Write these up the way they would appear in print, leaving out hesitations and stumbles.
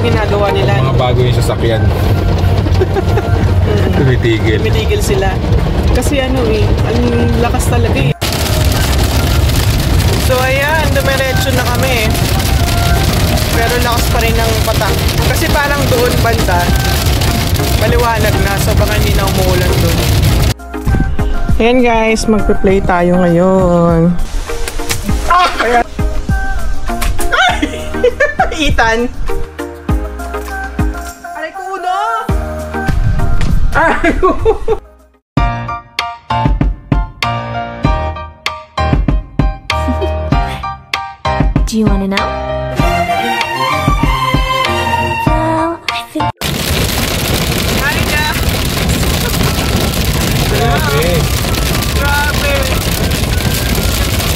ginagawa nila. Mga bago yung sasakyan. Tumitigil. Tumitigil sila. Kasi ano ang lakas talaga eh. So ayan, dumiretso na kami. Pero lakas pa rin ng patak. Kasi parang doon banda, maliwanag na. So baka hindi na umuulan doon. Ayan guys, magpe-play tayo ngayon. Ayan. Ethan! Aray ko uno! Aray ko! Do you wanna know? Well, I think... Ay na! Grabe. Grabe!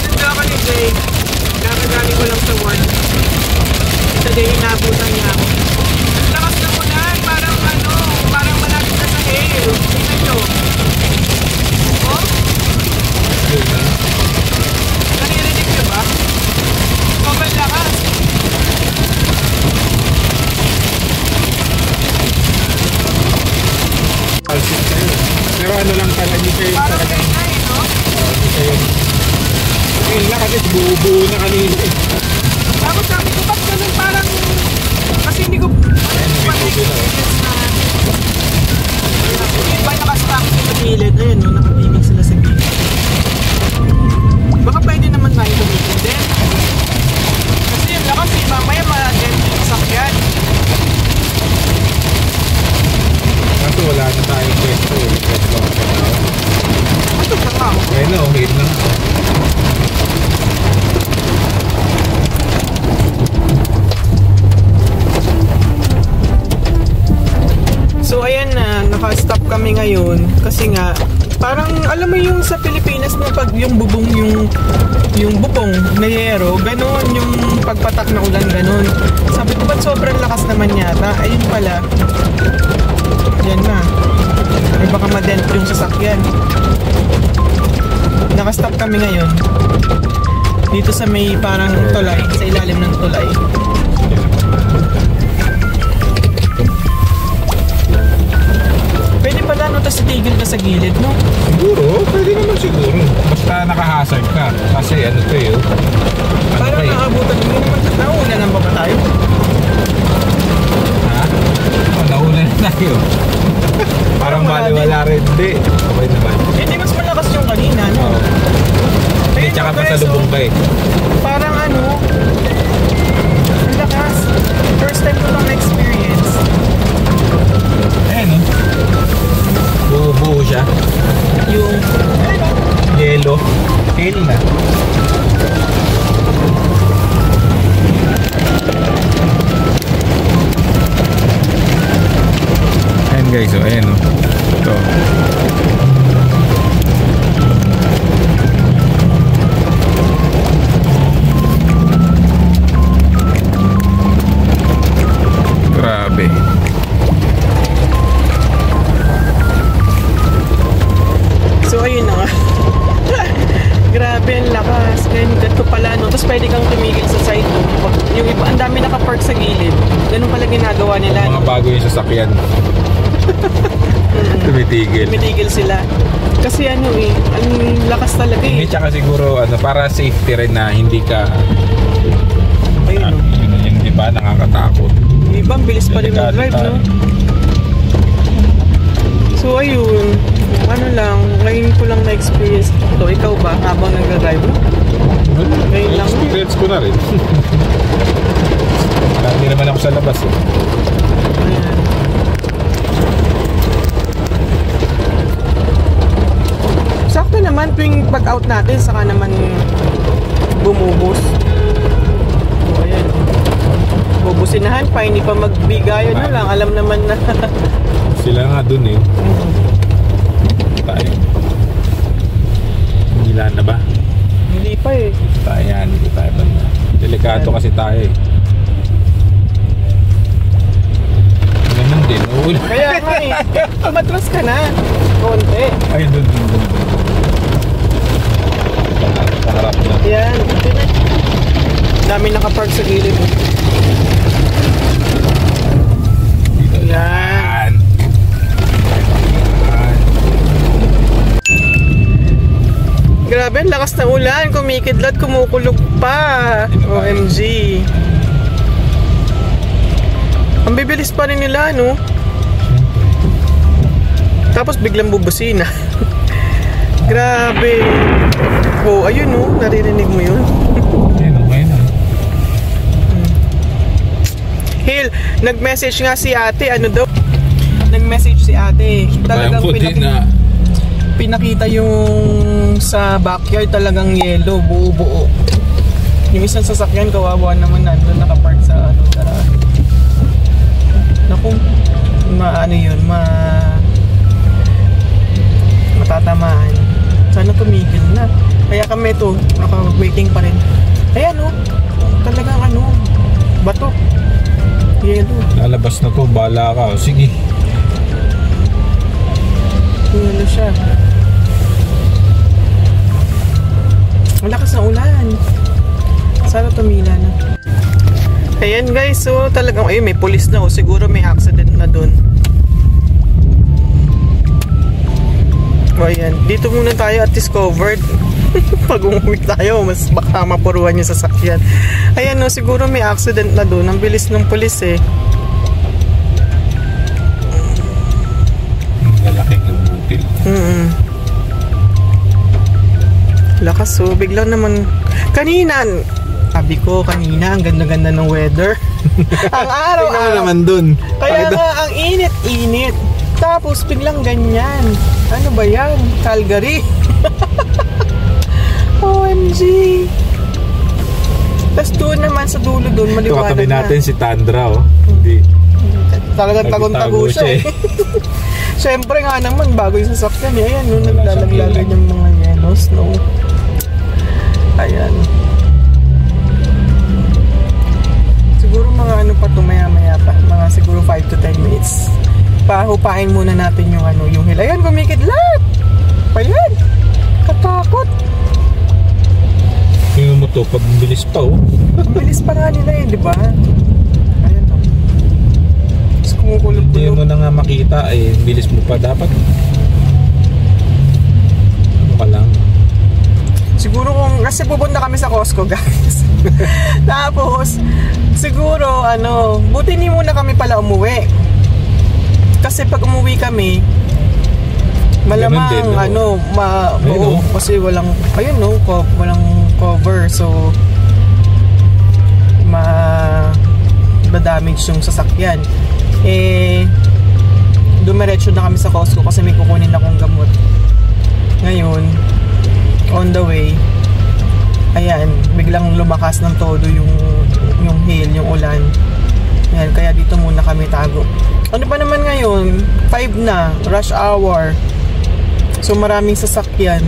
Nandun ako ni Jay. Nakagaling ko lang sa one. Sa day, inabutan niya ako. Ang lakas ng ulan! Parang parang malapit na sa hail. Tingnan nyo. Oh? Naririnig niyo ba? Sobrang lakas. Pero ano lang pala, hindi kayo Parang talagang... kay no? Hindi kayo... Ngayon lang kasi buo-buo na kanina eh. Tapos sabi ko, ba't ganun parang... Kasi hindi ko... experience na... Hindi ba nakastop sa gilid? Ayun no, nakatimig sila sa gilid. Baka pwede naman tayo tumigil din. Kasi yung lakas eh, mamaya ma-dent yung sakyan. Kaso wala na tayong pwesto eh. Pwesto lang sa tao. Ito na nga. Kaya na, okay na. So ayan na, naka-stop kami ngayon kasi nga parang alam mo yung sa Pilipinas na pag yung bubong yung bubong na yero, ganun yung pagpatak na ulan ganun. Sabi ko ba't sobrang lakas naman yata? Ayun pala. Yan na. Ay baka ma-dent yung sasakyan. Naka-stop kami ngayon. Dito sa may parang tulay, sa ilalim ng tulay. Pwede pala no, tapos titigil ka sa gilid, no? Siguro, pwede naman siguro. Basta nakahasag ka. Kasi ano to eh. Parang naabutan mo naman. Nauna lang ba tayo? Ha? Nauna na tayo. Parang baliwala rin. Hindi. Okay naman. Hindi mas malakas yung kanina, no? Oo. Hindi, tsaka pa sa lubong ba eh. Parang ang lakas. First time ko lang na-experience. Ayan no? Buo-buo siya. Yung, Yelo. Hail na. Ayan guys, oh, ayan oh. Ito. Grabe. so ayun na nga. Grabe ang lakas. Ganito pala, no? Tapos pwede kang tumigil sa side, no? Yung iba, ang dami nakapark sa gilid. Ganun pala ginagawa nila. Mga bago yung sasakyan. Tumitigil. Tumitigil sila. Kasi ang lakas talaga Hindi, eh. tsaka siguro para safety rin na hindi ka Ayun, no? yun di ba nakakatakot. Yung iba, ang bilis pa rin Delikado mag-drive, tayo. no? So ayun, lang, ngayon ko lang na-experience ito. Ikaw ba, habang nag-drive mo? Ngayon lang? Experience ko na rin. Hindi naman ako sa labas eh. Ayan. Sakto naman tuwing pag-out natin, saka naman bumubos. So ayan. Bubusinahan pa, hindi pa magbigayo na lang. Alam naman na. Sila nga dun eh. Tayo. Hila na ba? Hindi pa eh. Tayo yan, hindi tayo ba na. Delikado kasi tayo eh. Ganun din. Kaya nga eh. Tumatras ka na. Konti. Ay, dun. Paharap na. Yan. Dami nakapark sa gilid. Grabe, ang lakas ng ulan. Kumikidlat, kumukulog pa. OMG. Ang bibilis pa rin nila, no? Tapos biglang bubusina. Grabe. Oh, ayun, no? Naririnig mo yun? Ayun, okay na. Hil, nag-message nga si ate. Ano daw? Nag-message si ate. Talagang pinakita yung sa backyard talagang yellow, buo-buo. Yung isang sasakyan kawawa naman nandun nakapark sa ano, darahan. Naku, matatamaan. Sana tumigil na. Kaya kami ito, naka-waiting pa rin. Ayan o, talagang ano, bato. Yellow. Lalabas na to, bala ka. Sige. Yellow siya. Malakas na ulan. Sana tumila na. Ayan guys, so talagang may pulis na. Siguro may accident na dun. O ayan, dito muna tayo at discovered. Pag umuwi tayo, mas baka mapuruan yung sasakyan. Ayan, no, siguro may accident na dun. Ang bilis ng pulis eh. Lalaking butil. Lakas, so biglang naman sabi ko kanina, ang ganda-ganda ng weather. Ang araw naman dun. Kaya nga, ang init-init. Tapos biglang ganyan. Ano ba yan? Calgary. OMG. Tapos doon naman sa dulo doon, maliwanag katabi na. natin si Tandra, oh. Hindi. Talagang tagong-tago siya eh. Siyempre nga naman, bago yung sasakyan eh. Ayan, no, naglalaglagan yung mga yellow snow. Ayan. Siguro mga ano pa to, maya-maya pa. Mga siguro 5 to 10 minutes. Pahupain muna natin yung ano, yung hill. Ayan, kumikidlat! Ayan! Katakot! Yung mo to, pag bilis pa, oh. Ang bilis pa nga nila eh, di ba? Ayan o. Tapos kumukulog-kulog. Hindi mo na nga makita, eh. Bilis mo pa dapat. Ano ka lang? Siguro kasi pupunta kami sa Costco, guys. Tapos, siguro, buti hindi muna kami pala umuwi. Kasi pag umuwi kami, malamang, din, kasi walang, walang cover. So, damage yung sasakyan. Dumiretso na kami sa Costco kasi may kukunin akong gamot. Ngayon, on the way, ayan, biglang lumakas ng todo yung hail, yung ulan. Ayan, kaya dito muna kami tago. Ano pa naman ngayon? 5 na, rush hour. So maraming sasakyan.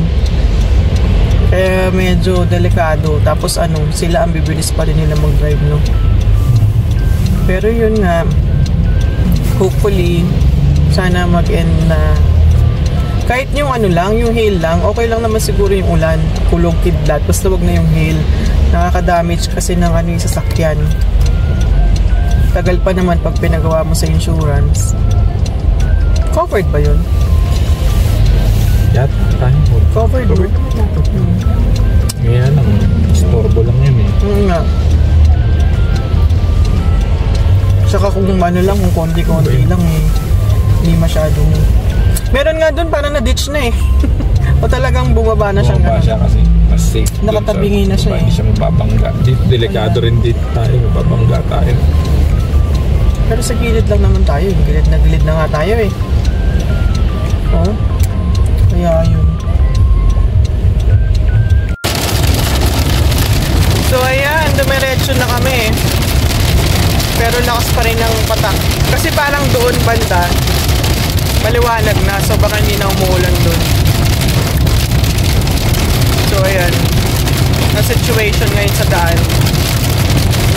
Kaya medyo delikado. Tapos sila ang bibilis pa rin nila mag-drive, no? Pero yun nga, hopefully, sana mag-end na. Kahit yung yung hail lang, okay lang naman siguro yung ulan, kulog, kidlat, basta wag na yung hail. Nakaka-damage kasi ng yung sasakyan. Tagal pa naman pag pinagawa mo sa insurance. Covered ba yun? Yat, tayo po. Covered mo? Ngayon lang, istorbo lang yun eh. Nga. Tsaka kung kung konti-konti lang eh. Hindi masyadong. Meron nga dun parang na-ditch na eh. O talagang bumaba na siyang bumaba siya kasi mas safe. Nakatabingi na siya eh. Hindi siya mababangga. Dito, delikado rin dito tayo. Mababangga tayo. Pero sa gilid lang naman tayo. Gilid na nga tayo eh. Oh. Kaya yun. So ayan, dumiretso na kami. Pero lakas pa rin ng patak. Kasi parang doon banda, maliwanag na. So baka hindi na umuulan doon. So ayan, na situation ngayon sa daan.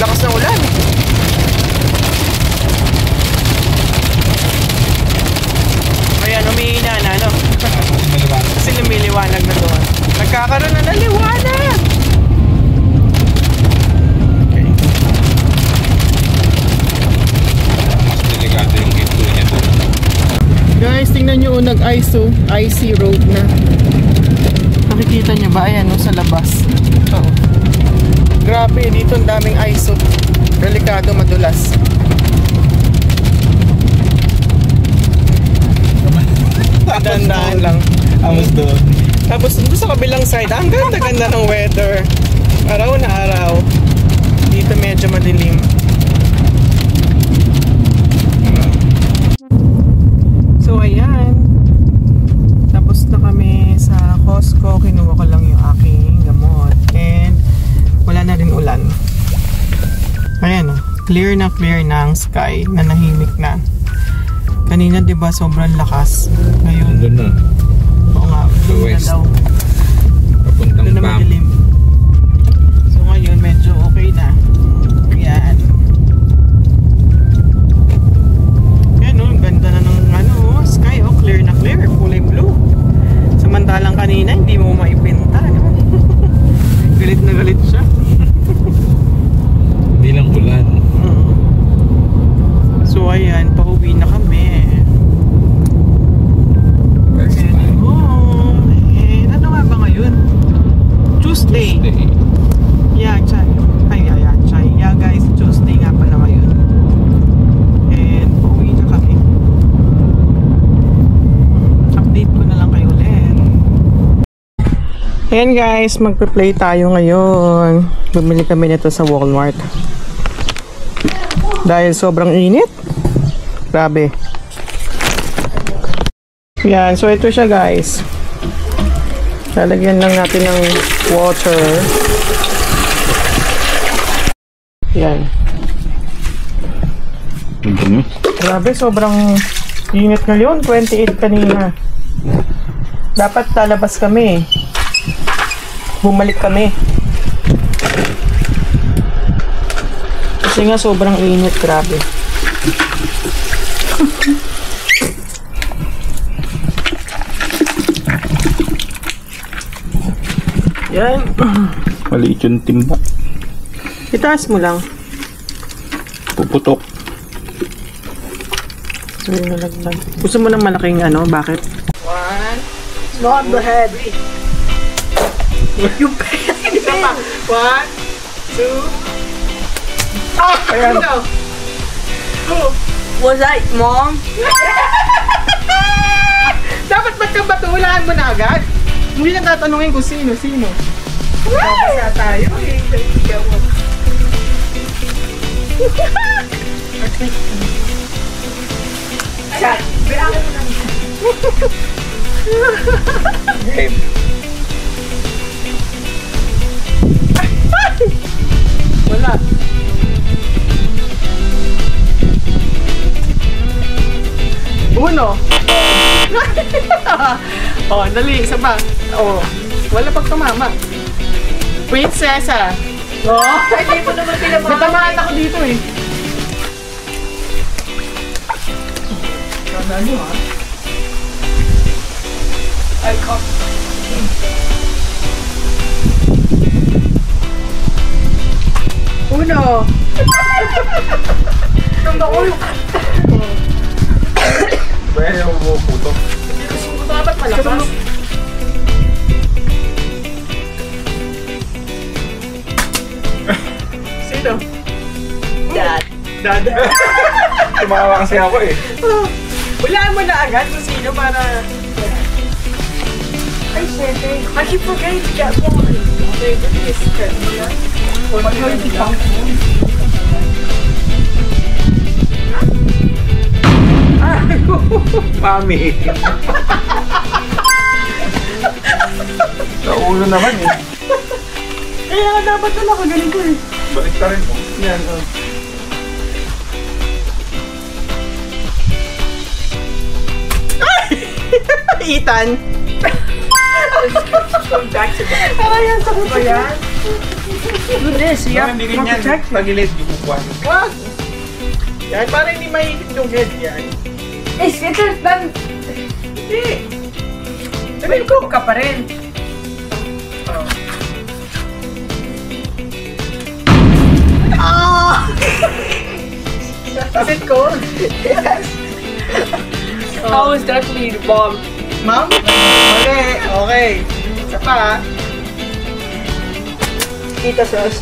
Lakas ng ulan. Ayan, umihina na, no? Kasi lumiliwanag na doon. Nagkakaroon na ng liwanag! Okay. Mas delikado yung ito niya doon. Guys, tingnan nyo, nag-icy road na. Nakikita niyo ba? Ayan, no, sa labas. Oo. Grabe, dito ang daming ISO. Delikado, madulas. Dandaan lang. Amos doon. Tapos doon sa kabilang side, ang ganda-ganda ng weather. Araw na araw. Dito medyo madilim. So ayan. Tapos na kami sa Costco. Kinuha ko lang yung aking gamot. And wala na rin ulan. Ayan o. Clear na ang sky. Nanahimik na. Kanina 'di ba sobrang lakas. Ngayon Doon na. oo nga, doon na West. daw. Papuntang Doon na Pam. madilim. So ngayon medyo okay na. Yan. Yan oh, ganda na ng sky oh, clear na clear, kulay blue. Samantalang kanina hindi mo maipinta, no? Galit na galit siya. Hindi lang ulan. So ayan, pauwi na kami. We're heading home. And ano nga ba ngayon? Tuesday. Yeah, chay. Yeah guys, Tuesday nga pala ngayon. And pauwi na kami. Update ko na lang kayo ulit. Ayan guys, magpe-play tayo ngayon. Bumili kami nito sa Walmart. Dahil sobrang init. Grabe. Yan, so ito siya guys. Lalagyan lang natin ng water. Yan. Grabe, sobrang init ngayon. 28 kanina. Dapat lalabas kami. Bumalik kami. Kasi nga sobrang init, grabe. Yan. Maliit yung timba. Itaas mo lang. Puputok. Ayun, nalaglag. Gusto mo ng malaking bakit? One. Not the head. You Isa pa. One, two. Ayan. Was that mom? Dapat magkabatulaan mo na agad. Hindi na tatanungin kung sino. Babasa tayo eh. Chat. Game. Wala. Uno. Oh, dali, isa pa. Oh, wala pag tumama. Prinsesa. Oh, Hindi mo naman tinamaan. natamaan ako dito eh. Tanda nyo ha. Ay, ko. Uno. Nung naulo ka. Pwede yung puputok. Dapat malakas. Sino? Dad. Dada. Tumawa kasi ako eh. Hulaan mo na agad kung sino para... Ay, syempre. I keep forgetting to get one. Okay, this Mami. Sa ulo naman eh. Kaya nga dapat na nakaganito eh. Balik ka rin mo. Yan, oh. Ethan! Come back to that. Para yan sa kuto yan. Do this. You have Hindi to rin yan. protect it. Tagilid yung kukuha. Wag! Yan, para hindi mahigit yung head yan. Eh, sitter, dan. Hindi. Sabihin ko ka pa rin. Ah! Is it cold? I was definitely the bomb. Ma'am? Okay, okay. Isa pa. Tita Sos.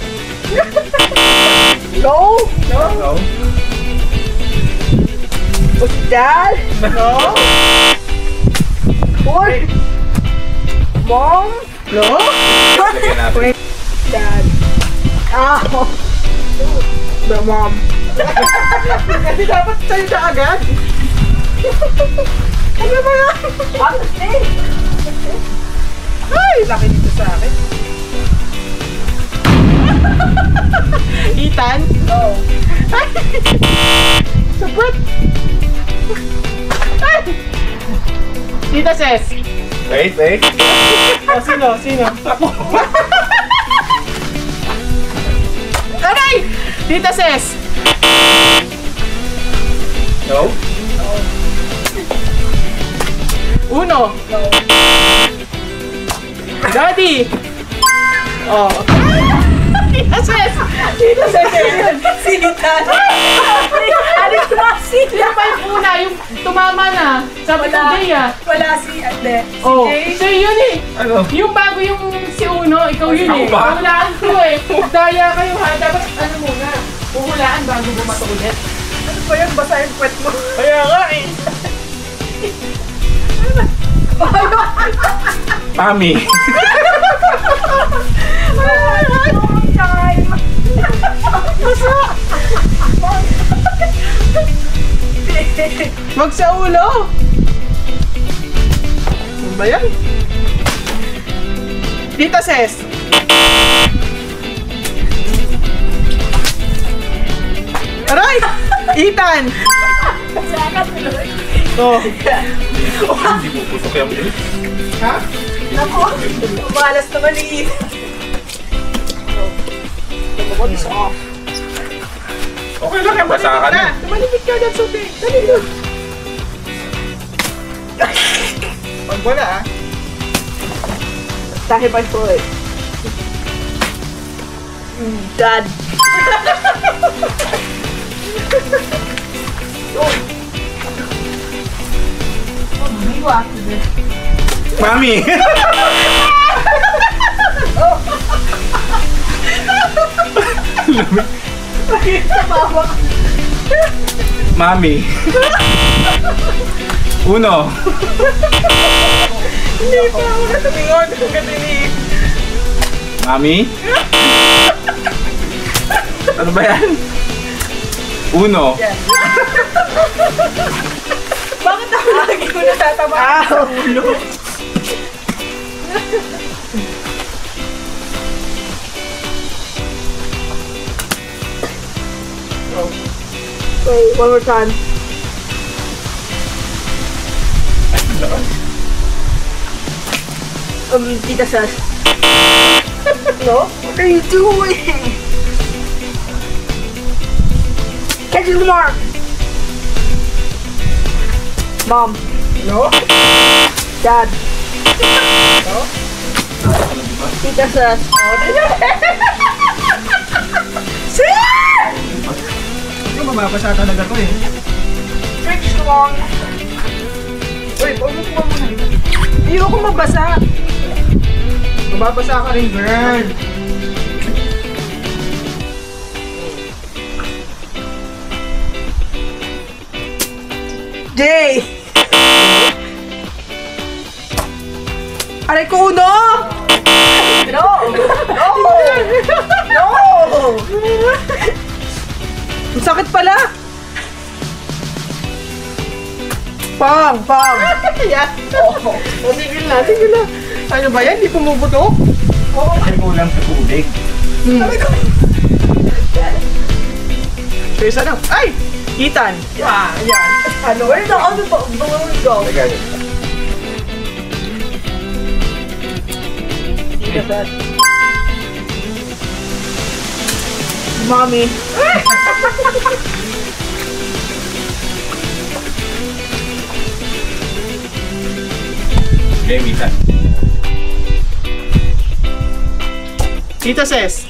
No. No? Dad. No. What? Mom. No. Lagyan natin. Dad. Ow. The mom. Kasi dapat sa'yo na agad. Ano ba yan? Honestly. Ay, laki dito sa akin. Ethan? No. Ay! Sabot! Ay! Tita Ses! Wait. O, sino? Ako. Aray! Tita Ses! No? Uno! No. Daddy! Oh. Tita Ses! Tita Ses! Sinitan. Ano ba sila? Yung pa yung una, yung tumama na. Sabi ko, Dea. Wala si Ate. Oh, Jay? siya yun eh. Ano? Yung bago yung si Uno, ikaw yun Ako eh. ba? Hulaan ko eh. Daya kayo ha. Dapat ano muna. Huhulaan bago bumato ulit. Ano ba yan? Basa yung puwet mo. Kaya nga eh. Mami. Long time. Wag sa ulo. Ano ba yan? Tita Ses. Aray! Ethan! Oh. Hindi mo pusok yung bilis. Ha? Ako. Umalas na maliit. Ako, this off. Okay lang yan, basa ka na. Tumalimit ka dyan, Sophie. Dali doon. Pag wala ah. Tahi my foot. Dad. Mami! Mami! Uno! Hindi pa ako natumingon. Katinig. Mami? Ano ba yan? Uno! Bakit ako lagi ko natatawa sa ulo? Wait, one more time. Tita Sas. No? What are you doing? Catch the mark! Mom. No? Dad. No? Tita Sas. Yung mababasa talaga to eh. Fix long. Uy, huwag mo kuha muna. Hindi ako mabasa. Mababasa ka rin, girl. Jay! Aray ko, uno! No! No! No! Ang sakit pala! Pang! Pang! Yan. Oh, tigil na. Ano ba yan? Di pumuputok? Ay, kulang sa tubig. So, isa lang. Ay! Ethan! Yan. Ano? Where the other balloon go? Lagay. Mommy. Okay, Ethan. Tita Ses.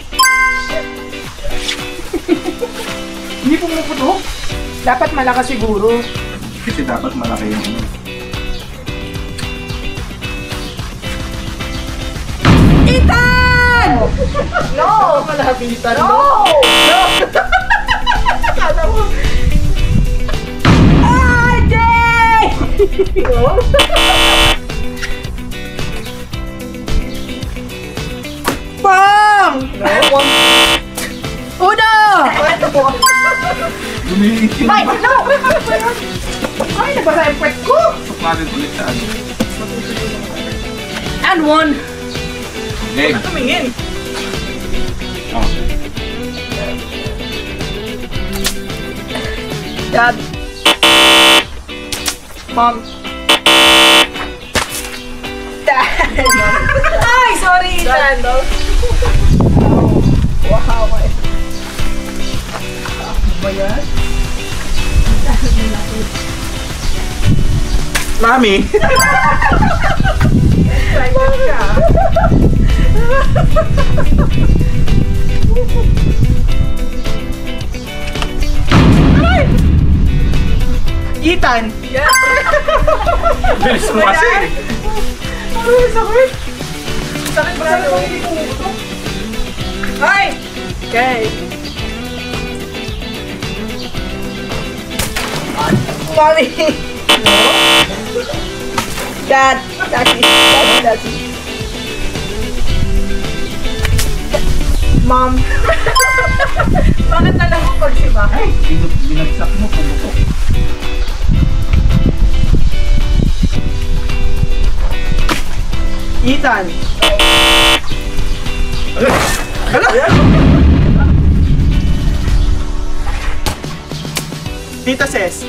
Hindi pumuputok? Dapat malakas siguro. Kasi dapat malaki yung ano. kalahabitan. No! No! Kala mo. Ah, Jay! No? Bang! No? Uno! Gumiitin. Ay, no! Ay, nabasa yung pwet ko! Suklarin ulit sa ano. And one! Game. Tumingin. Oh. Dad. Mom. Dad. Ay, sorry, Dad. Wow. Ba yan? Mami. Excited ka. Ethan. Bilis mo kasi. Ay, sakit. Sakit ba sa Ay! Okay. Mommy. Dad. Daddy. Daddy. Daddy. Mom. Bakit na lang mo pag si Ma? Ay, binagsak mo pumutok. Ethan. Hala! Tita Ses.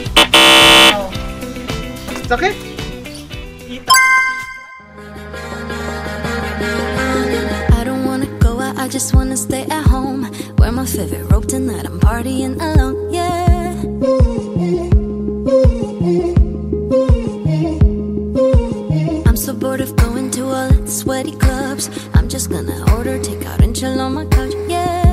Sakit? Ethan. I don't wanna go out, I just wanna stay at home. Wear my favorite robe tonight, I'm partying alone, yeah. I'm so bored of going to all the sweaty clubs. I'm just gonna order takeout and chill on my couch, yeah.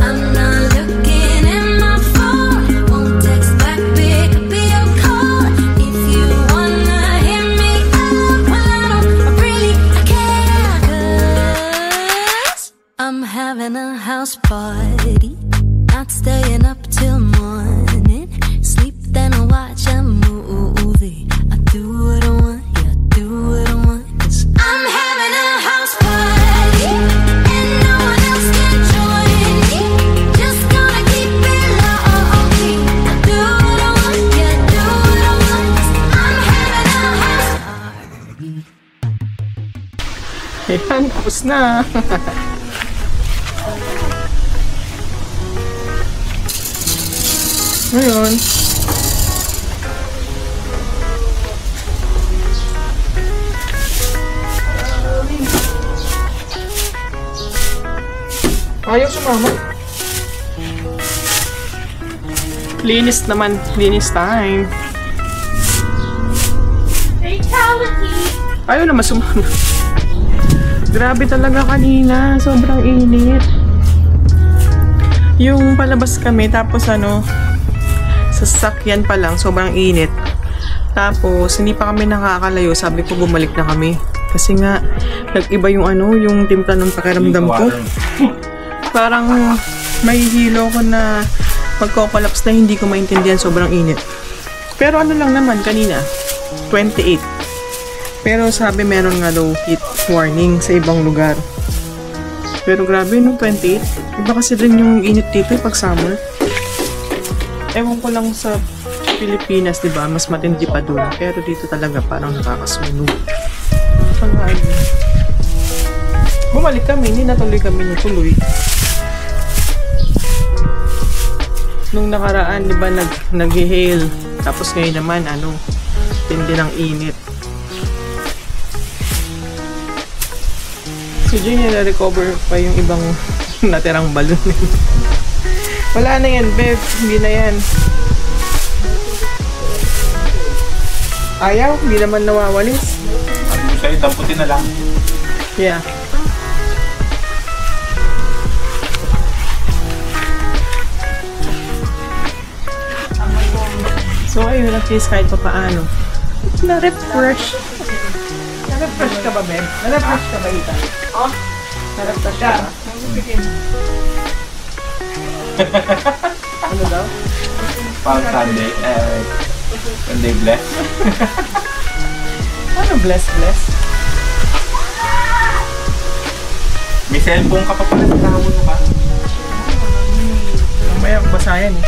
I'm not looking at my phone, won't text back, pick up your call. If you wanna hit me up, well I don't really care, 'cause I'm having a house party, not staying up till morning. Sleep then I watch a movie. I do what I want, yeah, I do what I want, 'cause I'm having a house party and no one else can join me. Just gonna keep it low-key. I do what I want, yeah, I do what I want, 'cause I'm having a house party. Ayan, tapos na. Ngayon. Ayaw sumama. Linis naman. Linis time. Ayaw naman sumama. Grabe talaga kanina. Sobrang init. Yung palabas kami, tapos ano, sa sasakyan pa lang, sobrang init. Tapos, hindi pa kami nakakalayo. Sabi ko, bumalik na kami. Kasi nga, nag-iba yung ano, yung timpla ng pakiramdam ko. Parang may hilo ko na magkokolaps na hindi ko maintindihan, sobrang init. Pero ano lang naman, kanina, 28. Pero sabi meron nga daw heat warning sa ibang lugar. Pero grabe no, 28. Iba kasi rin yung init dito pag summer. Ewan ko lang sa Pilipinas, di ba? Mas matindi pa doon. Pero dito talaga parang nakakasunog. Bumalik kami, hindi natuloy kami natuloy. Nung nakaraan, di ba, nag-hail. Tapos ngayon naman, ano, tindi ng init. Si Jane, na-recover pa yung ibang natirang balon. Wala na yan, babe. Hindi na yan. Ayaw, hindi naman nawawalis. Ano mo sa'yo, damputin na lang. Yeah. So, ayun, at least kahit pa paano, na-refresh. Na-refresh ka ba, Ben? Na-refresh ka ba, Ita? Oh? Na-refresh ka ba? Ano daw? Pang Sunday, Sunday bless. Ano bless? May cellphone ka pa pala sa kahapon mo ba? Mamaya basayan eh.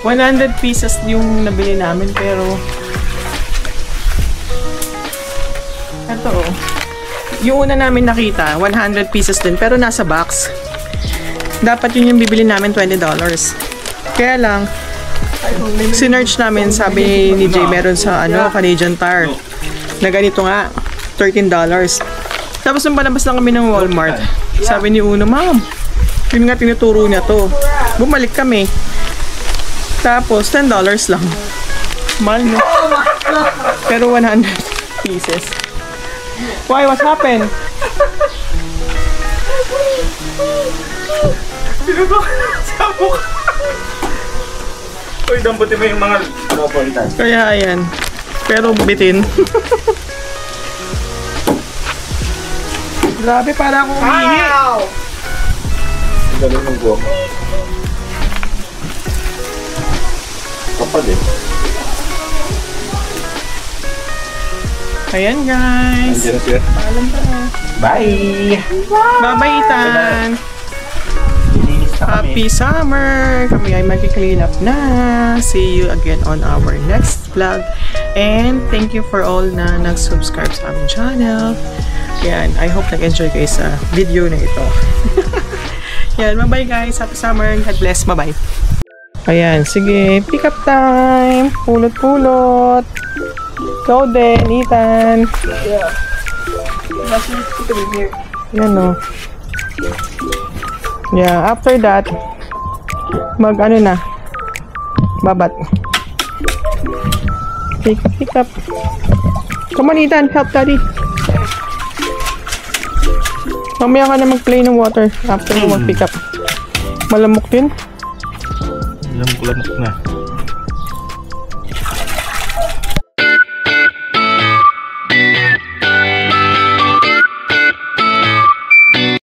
100 pieces yung nabili namin pero ito oh. Yung una namin nakita 100 pieces din pero nasa box. Dapat yun yung bibili namin $20. Kaya lang sinearch namin, sabi ni Jay meron sa Canadian Tire na ganito nga $13. Tapos nung palabas lang kami ng Walmart, sabi ni Uno, ma'am, yun nga tinuturo niya to. Bumalik kami. Tapos $10 lang. Mahal no? Pero 100 pieces. Why? What happened? Sinubo ka na sa mukha. Uy, damputin mo yung mga napolitan. Kaya ayan. Pero bitin. Grabe, para akong humihi. Ang galing ng buhok. Kapal eh. Ayan guys. Andiyan na siya. Bye! Bye-bye, Ethan. Lilinis na kami. Happy summer! Kami ay mag-clean up na. See you again on our next vlog. And thank you for all na nag-subscribe sa aming channel. Yan, I hope nag-enjoy kayo sa video na ito. Yan, bye-bye guys. Happy summer. God bless. Bye-bye. Ayan, sige. Pick up time. Pulot-pulot. Go then, Ethan. Yeah. That's to be here. Yan o. Yeah, after that, mag-ano na, babat. Pick up. Come on, Ethan, help daddy. Mamaya ka na mag-play ng water after mo mag-pick up. Malamok din. Lamok na.